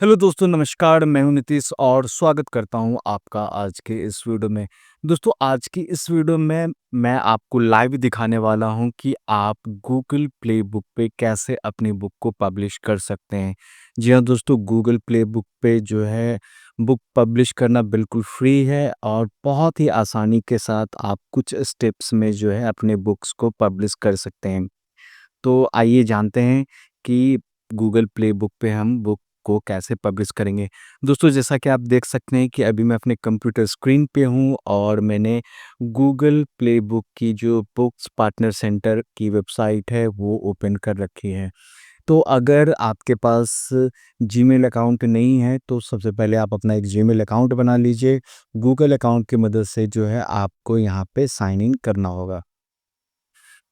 Hello दोस्तों, नमस्कार। मैं हूं नीतीश और स्वागत करता हूं आपका आज के इस वीडियो में। दोस्तों, आज की इस वीडियो में मैं आपको लाइव दिखाने वाला हूं कि आप गूगल प्ले बुक पे कैसे अपनी बुक को पब्लिश कर सकते हैं। जी हाँ दोस्तों, गूगल प्ले बुक पे जो है बुक पब्लिश करना बिल्कुल फ्री है और बहुत ही आसानी के साथ आप कुछ स्टेप्स में जो है अपने बुक्स को पब्लिश कर सकते हैं। तो आइए जानते हैं कि गूगल प्ले बुक पे हम बुक को कैसे पब्लिश करेंगे। दोस्तों, जैसा कि आप देख सकते हैं कि अभी मैं अपने कंप्यूटर स्क्रीन पे हूँ और मैंने गूगल प्ले बुक की जो बुक्स पार्टनर सेंटर की वेबसाइट है वो ओपन कर रखी है। तो अगर आपके पास जीमेल अकाउंट नहीं है तो सबसे पहले आप अपना एक जीमेल अकाउंट बना लीजिए। गूगल अकाउंट की मदद से जो है आपको यहाँ पे साइन इन करना होगा।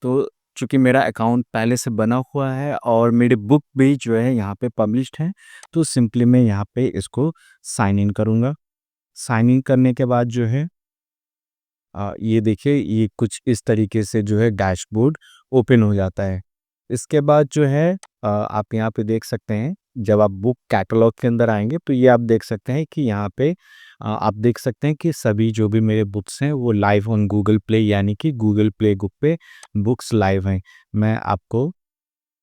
तो चूँकि मेरा अकाउंट पहले से बना हुआ है और मेरी बुक भी जो है यहाँ पे पब्लिश्ड है, तो सिंपली मैं यहाँ पे इसको साइन इन करूँगा। साइन इन करने के बाद जो है ये देखिए, ये कुछ इस तरीके से जो है डैशबोर्ड ओपन हो जाता है। इसके बाद जो है आप यहाँ पे देख सकते हैं, जब आप बुक कैटलॉग के अंदर आएँगे तो ये आप देख सकते हैं कि यहाँ पे आप देख सकते हैं कि सभी जो भी मेरे बुक्स हैं वो लाइव ऑन गूगल प्ले, यानी कि गूगल प्ले बुक पे बुक्स लाइव हैं। मैं आपको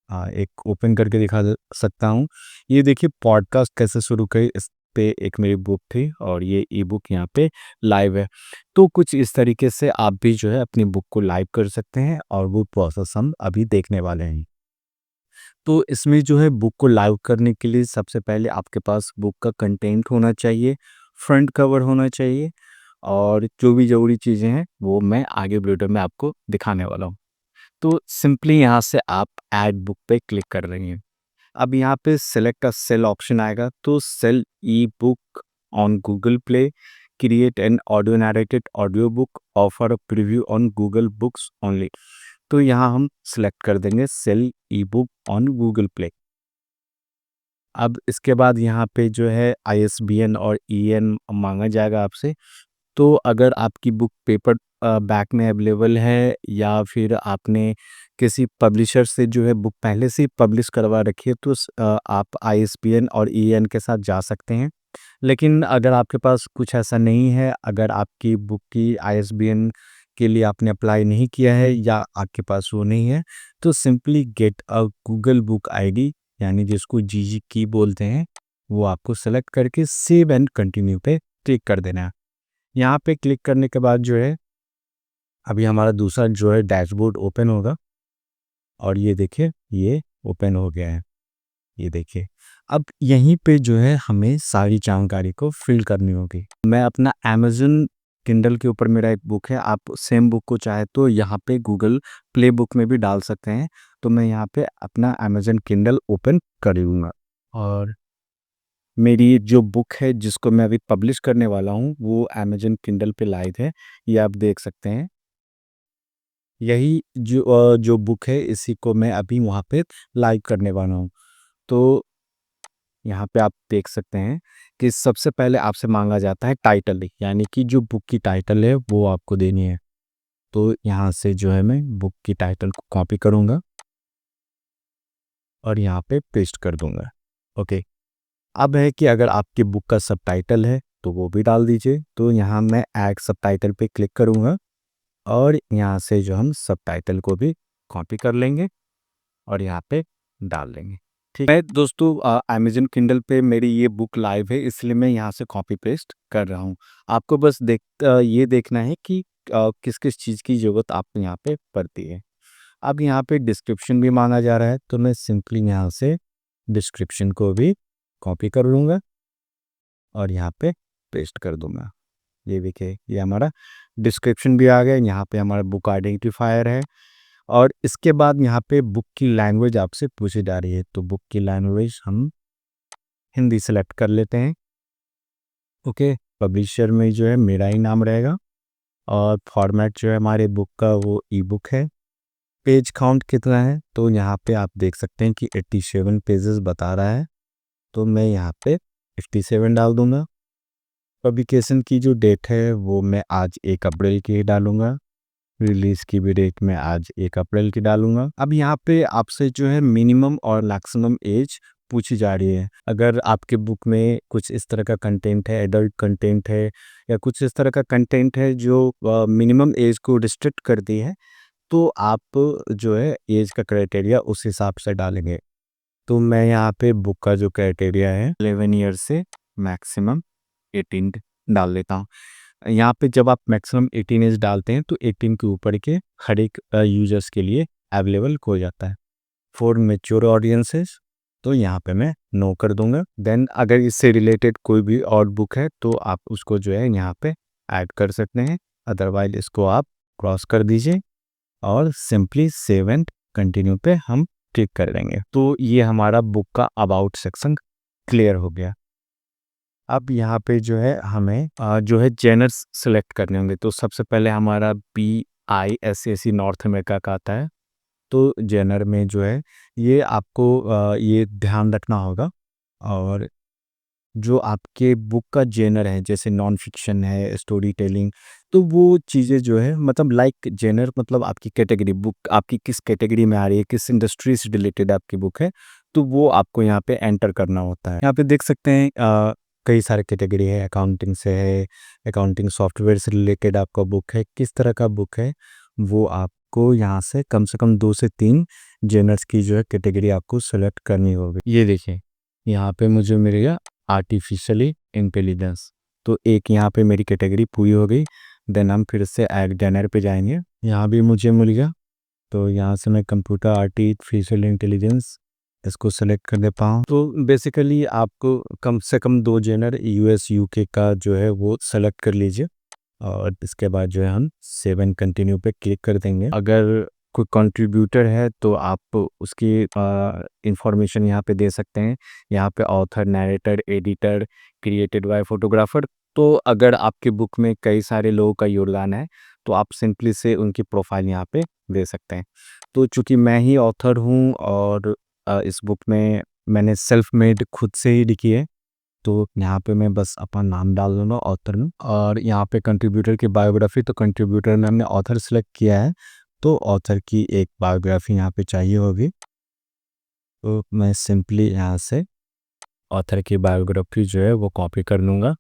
एक ओपन करके दिखा सकता हूँ। ये देखिए, पॉडकास्ट कैसे शुरू करें, इस पे एक मेरी बुक थी और ये ई बुक यहाँ पे लाइव है। तो कुछ इस तरीके से आप भी जो है अपनी बुक को लाइव कर सकते हैं और वो प्रोसेस हम अभी देखने वाले हैं। तो इसमें जो है बुक को लाइव करने के लिए सबसे पहले आपके पास बुक का कंटेंट होना चाहिए, फ्रंट कवर होना चाहिए और जो भी ज़रूरी चीज़ें हैं वो मैं आगे वीडियो में आपको दिखाने वाला हूँ। तो सिंपली यहाँ से आप ऐड बुक पे क्लिक कर रही हैं। अब यहाँ पे सेलेक्ट का सेल ऑप्शन आएगा, तो sell ebook on Google Play, create an audio narrated audiobook, offer a preview on Google Books only. तो यहाँ हम सेलेक्ट कर देंगे sell ebook on Google Play. अब इसके बाद यहाँ पे जो है आईएसबीएन और ईएन मांगा जाएगा आपसे। तो अगर आपकी बुक पेपर बैक में अवेलेबल है या फिर आपने किसी पब्लिशर से जो है बुक पहले से ही पब्लिश करवा रखी है, तो आप आईएसबीएन और ईएन के साथ जा सकते हैं। लेकिन अगर आपके पास कुछ ऐसा नहीं है, अगर आपकी बुक की आईएसबीएन के लिए आपने अप्लाई नहीं किया है या आपके पास वो नहीं है, तो simply get a Google book ID, यानी जिसको जीजी की बोलते हैं, वो आपको सेलेक्ट करके सेव एंड कंटिन्यू पे क्लिक कर देना है। यहाँ पे क्लिक करने के बाद जो है अभी हमारा दूसरा जो है डैशबोर्ड ओपन होगा और ये देखिए, ये ओपन हो गया है। ये देखिए, अब यहीं पे जो है हमें सारी जानकारी को फिल करनी होगी। मैं अपना अमेज़न किंडल के ऊपर मेरा एक बुक है, आप सेम बुक को चाहे तो यहाँ पे गूगल प्ले बुक में भी डाल सकते हैं। तो मैं यहाँ पे अपना अमेज़न किंडल ओपन कर लूँगा और मेरी जो बुक है जिसको मैं अभी पब्लिश करने वाला हूँ वो अमेज़न किंडल पे लाइव है। ये आप देख सकते हैं। यही जो बुक है इसी को मैं अभी वहाँ पे लाइव करने वाला हूँ। तो यहाँ पे आप देख सकते हैं कि सबसे पहले आपसे मांगा जाता है टाइटल, यानी कि जो बुक की टाइटल है वो आपको देनी है। तो यहाँ से जो है मैं बुक की टाइटल को कॉपी करूँगा और यहाँ पे पेस्ट कर दूँगा। ओके। अब है कि अगर आपकी बुक का सबटाइटल है तो वो भी डाल दीजिए। तो यहाँ मैं ऐड सबटाइटल पे क्लिक करूँगा और यहाँ से जो हम सबटाइटल को भी कॉपी कर लेंगे और यहाँ पे डाल देंगे। ठीक है दोस्तों, अमेज़न किंडल पे मेरी ये बुक लाइव है, इसलिए मैं यहाँ से कॉपी पेस्ट कर रहा हूँ। आपको बस ये देखना है कि किस-किस चीज़ की ज़रूरत आपको यहाँ पे पड़ती है। अब यहाँ पे डिस्क्रिप्शन भी माँगा जा रहा है, तो मैं सिंपली यहाँ से डिस्क्रिप्शन को भी कॉपी कर लूँगा और यहाँ पे पेस्ट कर दूँगा। ये देखिए, ये हमारा डिस्क्रिप्शन भी आ गया। यहाँ पे हमारा बुक आइडेंटिफायर है और इसके बाद यहाँ पे बुक की लैंग्वेज आपसे पूछी जा रही है, तो बुक की लैंग्वेज हम हिंदी सेलेक्ट कर लेते हैं। ओके। पब्लिशर में जो है मेरा ही नाम रहेगा और फॉर्मेट जो है हमारे बुक का वो ई बुक है। पेज काउंट कितना है, तो यहाँ पे आप देख सकते हैं कि 87 पेजेस बता रहा है, तो मैं यहाँ पे 87 डाल दूंगा। पब्लिकेशन की जो डेट है वो मैं आज 1 अप्रैल की ही डालूंगा। रिलीज़ की भी डेट मैं आज 1 अप्रैल की डालूँगा। अब यहाँ पे आपसे जो है मिनिमम और मैक्सिमम एज पूछी जा रही है। अगर आपके बुक में कुछ इस तरह का कंटेंट है, एडल्ट कंटेंट है या कुछ इस तरह का कंटेंट है जो मिनिमम एज को रिस्ट्रिक्ट करती है, तो आप जो है एज का क्राइटेरिया उस हिसाब से डालेंगे। तो मैं यहाँ पे बुक का जो क्राइटेरिया है 11 ईयर से मैक्सिमम 18 डाल देता हूँ। यहाँ पे जब आप मैक्सिमम 18 एज डालते हैं तो 18 के ऊपर के हर एक यूजर्स के लिए अवेलेबल हो जाता है। फॉर मेच्योर ऑडियंसेस तो यहाँ पे मैं नो कर दूंगा। देन अगर इससे रिलेटेड कोई भी और बुक है तो आप उसको जो है यहाँ पे ऐड कर सकते हैं, अदरवाइज इसको आप क्रॉस कर दीजिए और सिंपली सेव एंड कंटिन्यू पे हम क्लिक कर देंगे। तो ये हमारा बुक का अबाउट सेक्शन क्लियर हो गया। अब यहाँ पे जो है हमें जो है जेनर्स सेलेक्ट करने होंगे। तो सबसे पहले हमारा BISAC नॉर्थ अमेरिका का आता है। तो जेनर में जो है ये आपको ये ध्यान रखना होगा। और जो आपके बुक का जेनर है जैसे नॉन फिक्शन है, स्टोरी टेलिंग, तो वो चीज़ें जो है मतलब लाइक जेनर मतलब आपकी कैटेगरी, बुक आपकी किस कैटेगरी में आ रही है, किस इंडस्ट्री से रिलेटेड आपकी बुक है, तो वो आपको यहाँ पे एंटर करना होता है। यहाँ पे देख सकते हैं कई सारे कैटेगरी है, अकाउंटिंग से है, अकाउंटिंग सॉफ्टवेयर से रिलेटेड आपका बुक है, किस तरह का बुक है वो आपको यहाँ से कम 2 से 3 जेनर्स की जो है कैटेगरी आपको सेलेक्ट करनी होगी। ये देखिए यहाँ पे मुझे मिल गया आर्टिफिशियली इंटेलिजेंस। तो एक यहाँ पे मेरी कैटेगरी पूरी हो गई। देन हम फिर से ऐड जेनर पे जाएंगे, यहाँ भी मुझे मिल गया। तो यहाँ से मैं कंप्यूटर आर्टिफिशियल इंटेलिजेंस इसको सेलेक्ट कर देता हूँ। तो बेसिकली आपको कम से कम 2 जेनर US UK का जो है वो सेलेक्ट कर लीजिए और इसके बाद जो है हम सेव एंड कंटिन्यू पे क्लिक कर देंगे। अगर कोई कंट्रीब्यूटर है तो आप उसकी इंफॉर्मेशन यहाँ पे दे सकते हैं। यहाँ पे author, narrator, editor, created by photographer. तो अगर आपके बुक में कई सारे लोगों का योगदान है तो आप सिंपली से उनकी प्रोफाइल यहाँ पे दे सकते हैं। तो चूंकि मैं ही ऑथर हूँ और इस बुक में मैंने सेल्फ मेड खुद से ही लिखी है, तो यहाँ पे मैं बस अपना नाम डाल दूँगा ऑथर में। और यहाँ पे कंट्रीब्यूटर की बायोग्राफी, तो कंट्रीब्यूटर में हमने ऑथर सेलेक्ट किया है तो ऑथर की एक बायोग्राफी यहाँ पे चाहिए होगी। तो मैं सिंपली यहाँ से ऑथर की बायोग्राफी जो है वो कॉपी कर लूँगा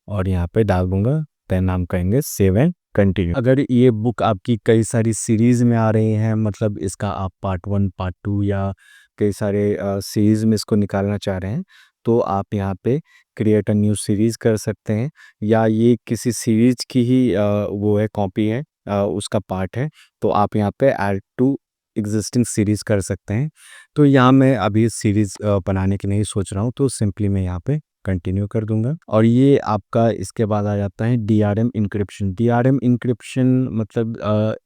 और यहाँ पे डाल दूँगा। देन हम कहेंगे सेव एंड कंटिन्यू। अगर ये बुक आपकी कई सारी सीरीज़ में आ रही हैं, मतलब इसका आप पार्ट 1 पार्ट 2 या कई सारे सीरीज़ में इसको निकालना चाह रहे हैं, तो आप यहाँ पे क्रिएट अ न्यू सीरीज़ कर सकते हैं। या ये किसी सीरीज़ की ही वो है, कॉपी है, उसका पार्ट है, तो आप यहाँ पे ऐड टू एग्जिस्टिंग सीरीज़ कर सकते हैं। तो यहाँ मैं अभी सीरीज़ बनाने की नहीं सोच रहा हूँ, तो सिंपली मैं यहाँ पे कंटिन्यू कर दूंगा। और ये आपका इसके बाद आ जाता है DRM इंक्रिप्शन। DRM इंक्रिप्शन मतलब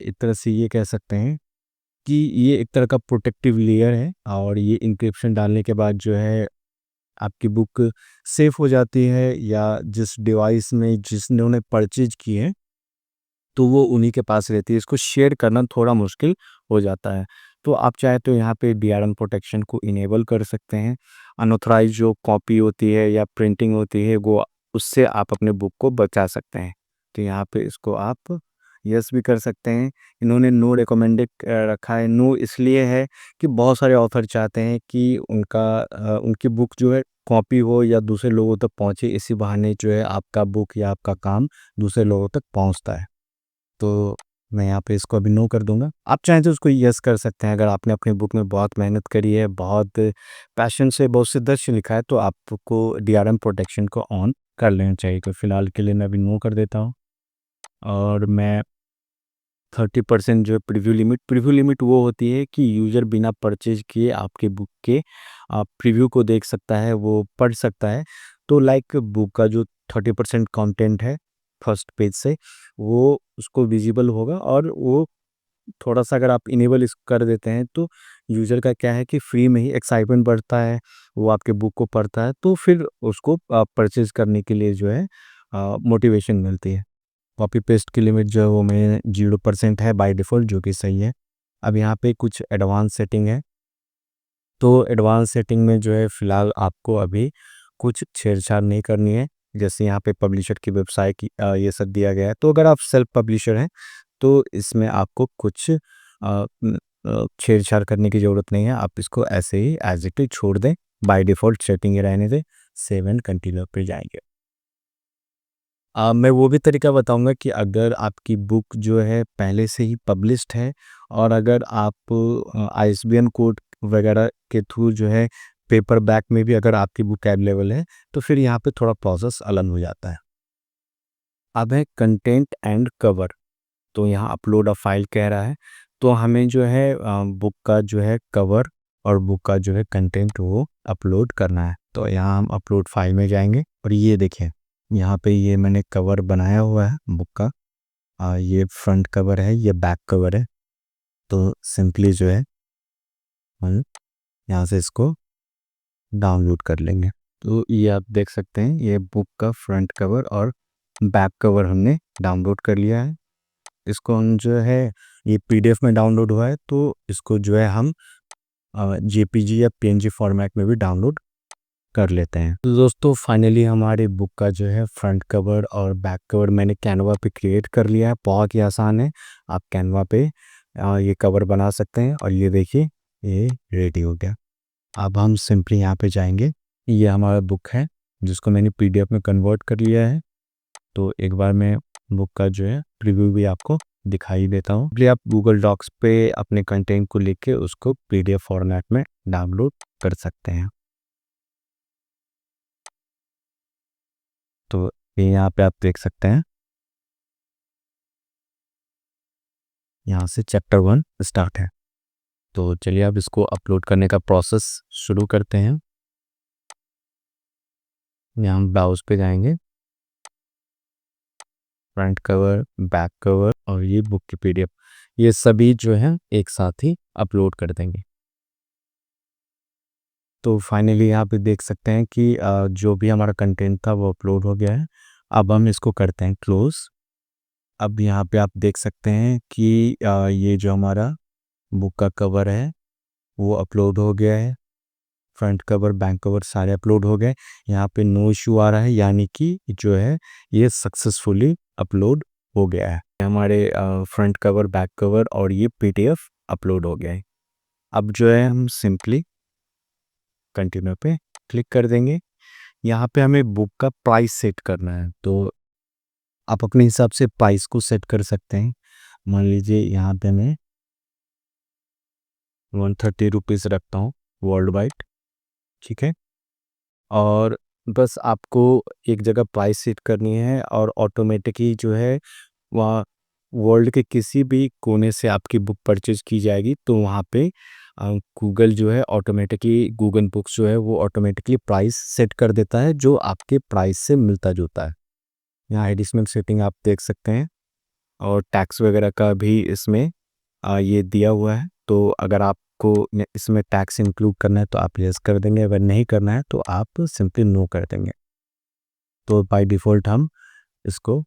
एक तरह से ये कह सकते हैं कि ये एक तरह का प्रोटेक्टिव लेयर है और ये इंक्रिप्शन डालने के बाद जो है आपकी बुक सेफ हो जाती है, या जिस डिवाइस में जिन्होंने परचेज की है तो वो उन्हीं के पास रहती है। इसको शेयर करना थोड़ा मुश्किल हो जाता है। तो आप चाहे तो यहाँ पे DRM प्रोटेक्शन को इनेबल कर सकते हैं। अनऑथराइज जो कॉपी होती है या प्रिंटिंग होती है वो, उससे आप अपने बुक को बचा सकते हैं। तो यहाँ पे इसको आप यस भी कर सकते हैं। इन्होंने नो रिकमेंडेड रखा है। नो इसलिए है कि बहुत सारे ऑथर चाहते हैं कि उनकी बुक जो है कॉपी हो या दूसरे लोगों तक पहुँचे। इसी बहाने जो है आपका बुक या आपका काम दूसरे लोगों तक पहुँचता है। तो मैं यहाँ पे इसको अभी नो कर दूंगा। आप चाहें तो उसको यस कर सकते हैं। अगर आपने अपनी बुक में बहुत मेहनत करी है, बहुत पैशन से, बहुत शिद्दत से लिखा है, तो आपको DRM प्रोटेक्शन को ऑन कर लेना चाहिए। तो फिलहाल के लिए मैं अभी नो कर देता हूँ। और मैं 30% जो प्रीव्यू लिमिट वो होती है कि यूज़र बिना परचेज किए आपके बुक के प्रीव्यू को देख सकता है, वो पढ़ सकता है। तो लाइक बुक का जो 30% कंटेंट है फर्स्ट पेज से, वो उसको विजिबल होगा। और वो थोड़ा सा अगर आप इनेबल इस कर देते हैं तो यूज़र का क्या है कि फ्री में ही एक्साइटमेंट बढ़ता है, वो आपके बुक को पढ़ता है, तो फिर उसको परचेज करने के लिए जो है मोटिवेशन मिलती है। कॉपी पेस्ट की लिमिट जो है वो मेरे 0% है बाय डिफ़ॉल्ट, जो कि सही है। अब यहाँ पे कुछ एडवांस सेटिंग है। तो एडवांस सेटिंग में जो है फ़िलहाल आपको अभी कुछ छेड़छाड़ नहीं करनी है। जैसे यहाँ पे पब्लिशर की वेबसाइट की ये सब दिया गया है। तो अगर आप सेल्फ पब्लिशर हैं तो इसमें आपको कुछ छेड़छाड़ करने की ज़रूरत नहीं है। आप इसको ऐसे ही एज़ इट इज़ छोड़ दें बाय डिफ़ॉल्ट सेटिंग ही रहने दें, सेव एंड कंटिन्यू पे जाएँगे। मैं वो भी तरीका बताऊँगा कि अगर आपकी बुक जो है पहले से ही पब्लिश्ड है और अगर आप आईएसबीएन कोड वगैरह के थ्रू जो है पेपर बैक में भी अगर आपकी बुक अवेलेबल है, तो फिर यहाँ पे थोड़ा प्रोसेस अलग हो जाता है। अब है कंटेंट एंड कवर, तो यहाँ अपलोड अ फाइल कह रहा है, तो हमें जो है बुक का जो है कवर और बुक का जो है कंटेंट वो अपलोड करना है। तो यहाँ हम अपलोड फाइल में जाएंगे और ये देखें, यहाँ पे ये मैंने कवर बनाया हुआ है बुक का। ये फ्रंट कवर है, ये बैक कवर है। तो सिंपली जो है हम यहाँ से इसको डाउनलोड कर लेंगे। तो ये आप देख सकते हैं, ये बुक का फ्रंट कवर और बैक कवर हमने डाउनलोड कर लिया है। इसको हम जो है, ये पीडीएफ में डाउनलोड हुआ है, तो इसको जो है हम जेपीजी या पीएनजी फॉर्मेट में भी डाउनलोड कर लेते हैं। तो दोस्तों फाइनली हमारे बुक का जो है फ्रंट कवर और बैक कवर मैंने कैनवा पे क्रिएट कर लिया है। बहुत ही आसान है, आप कैनवा पे ये कवर बना सकते हैं। और ये देखिए, ये रेडी हो गया। अब हम सिंपली यहाँ पे जाएंगे, ये हमारा बुक है जिसको मैंने पीडीएफ में कन्वर्ट कर लिया है। तो एक बार मैं बुक का जो है प्रीव्यू भी आपको दिखाई देता हूँ। इसलिए आप गूगल डॉक्स पे अपने कंटेंट को लिख के उसको पीडीएफ फॉर्मेट में डाउनलोड कर सकते हैं। तो ये यहाँ पे आप देख सकते हैं, यहाँ से चैप्टर 1 स्टार्ट है। तो चलिए अब इसको अपलोड करने का प्रोसेस शुरू करते हैं। यहाँ हम ब्राउज पे जाएंगे, फ्रंट कवर, बैक कवर और ये बुक की पीडीएफ, ये सभी जो है एक साथ ही अपलोड कर देंगे। तो फाइनली यहाँ पे देख सकते हैं कि जो भी हमारा कंटेंट था वो अपलोड हो गया है। अब हम इसको करते हैं क्लोज। अब यहाँ पे आप देख सकते हैं कि ये जो हमारा बुक का कवर है वो अपलोड हो गया है। फ्रंट कवर, बैक कवर सारे अपलोड हो गए। यहाँ पे नो इशू आ रहा है, यानी कि जो है ये सक्सेसफुली अपलोड हो गया है। हमारे फ्रंट कवर, बैक कवर और ये पीडीएफ अपलोड हो गया है। अब जो है हम सिंपली कंटिन्यू पे क्लिक कर देंगे। यहाँ पे हमें बुक का प्राइस सेट करना है, तो आप अपने हिसाब से प्राइस को सेट कर सकते हैं। मान लीजिए यहाँ पे मैं 130 रुपीज़ रखता हूँ वर्ल्ड वाइड, ठीक है। और बस आपको एक जगह प्राइस सेट करनी है और ऑटोमेटिकली जो है वहाँ वर्ल्ड के किसी भी कोने से आपकी बुक परचेज की जाएगी, तो वहाँ पे गूगल जो है ऑटोमेटिकली, गूगल बुक्स जो है वो ऑटोमेटिकली प्राइस सेट कर देता है जो आपके प्राइस से मिलता जुलता है। यहाँ एडिशनल सेटिंग आप देख सकते हैं और टैक्स वगैरह का भी इसमें ये दिया हुआ है। तो अगर आपको इसमें टैक्स इंक्लूड करना है तो आप यस कर देंगे, अगर नहीं करना है तो आप सिंपली नो कर देंगे। तो बाय डिफ़ॉल्ट हम इसको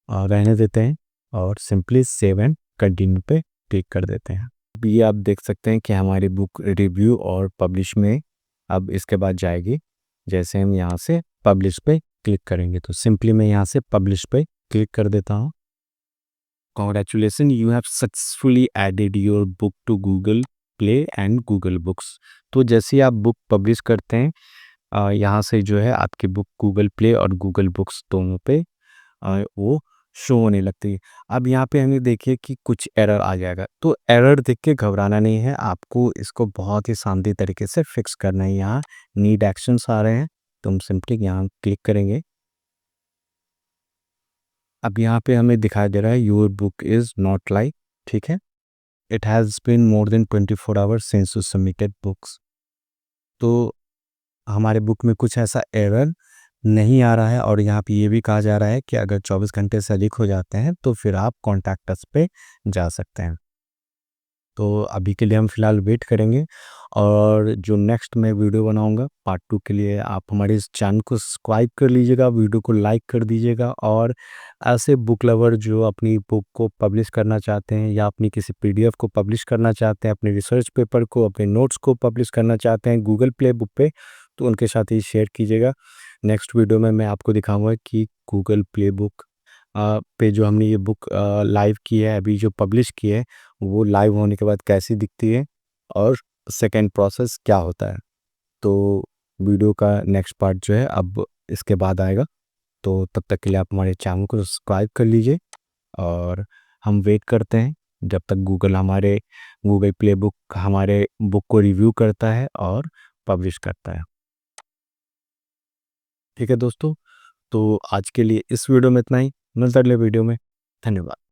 रहने देते हैं और सिंपली सेव एंड कंटिन्यू पे क्लिक कर देते हैं। अब ये आप देख सकते हैं कि हमारी बुक रिव्यू और पब्लिश में अब इसके बाद जाएगी। जैसे हम यहाँ से पब्लिश पे क्लिक करेंगे, तो सिंपली मैं यहाँ से पब्लिश पे क्लिक कर देता हूँ। Congratulations, you have successfully added your book to Google Play and Google Books. तो जैसे ही आप बुक पब्लिश करते हैं, यहाँ से जो है आपकी बुक गूगल प्ले और गूगल बुक्स दोनों पे वो शो होने लगती है। अब यहाँ पे हमें देखिए कि कुछ एरर आ जाएगा, तो एरर देख के घबराना नहीं है, आपको इसको बहुत ही शांति तरीके से फिक्स करना है। यहाँ नीड एक्शंस आ रहे हैं, तो हम सिंपली यहाँ क्लिक करेंगे। अब यहाँ पे हमें दिखाई दे रहा है your book is not live, ठीक है। It has been more than 24 hours since you submitted books. तो हमारे बुक में कुछ ऐसा एरर नहीं आ रहा है और यहाँ पे ये भी कहा जा रहा है कि अगर 24 घंटे से अधिक हो जाते हैं तो फिर आप कॉन्टैक्ट अस पे जा सकते हैं। तो अभी के लिए हम फिलहाल वेट करेंगे और जो नेक्स्ट मैं वीडियो बनाऊंगा पार्ट 2 के लिए, आप हमारे इस चैनल को सब्सक्राइब कर लीजिएगा, वीडियो को लाइक कर दीजिएगा। और ऐसे बुक लवर जो अपनी बुक को पब्लिश करना चाहते हैं या अपनी किसी पीडीएफ को पब्लिश करना चाहते हैं, अपने रिसर्च पेपर को, अपने नोट्स को पब्लिश करना चाहते हैं गूगल प्ले बुक पे, तो उनके साथ ही शेयर कीजिएगा। नेक्स्ट वीडियो में मैं आपको दिखाऊंगा कि गूगल प्ले बुक पे जो हमने ये बुक लाइव की है, अभी जो पब्लिश की है, वो लाइव होने के बाद कैसी दिखती है और सेकंड प्रोसेस क्या होता है। तो वीडियो का नेक्स्ट पार्ट जो है अब इसके बाद आएगा। तो तब तक के लिए आप हमारे चैनल को सब्सक्राइब कर लीजिए और हम वेट करते हैं जब तक गूगल प्ले बुक हमारे बुक को रिव्यू करता है और पब्लिश करता है। ठीक है दोस्तों, तो आज के लिए इस वीडियो में इतना ही। मिलते हैं अगले वीडियो में। धन्यवाद।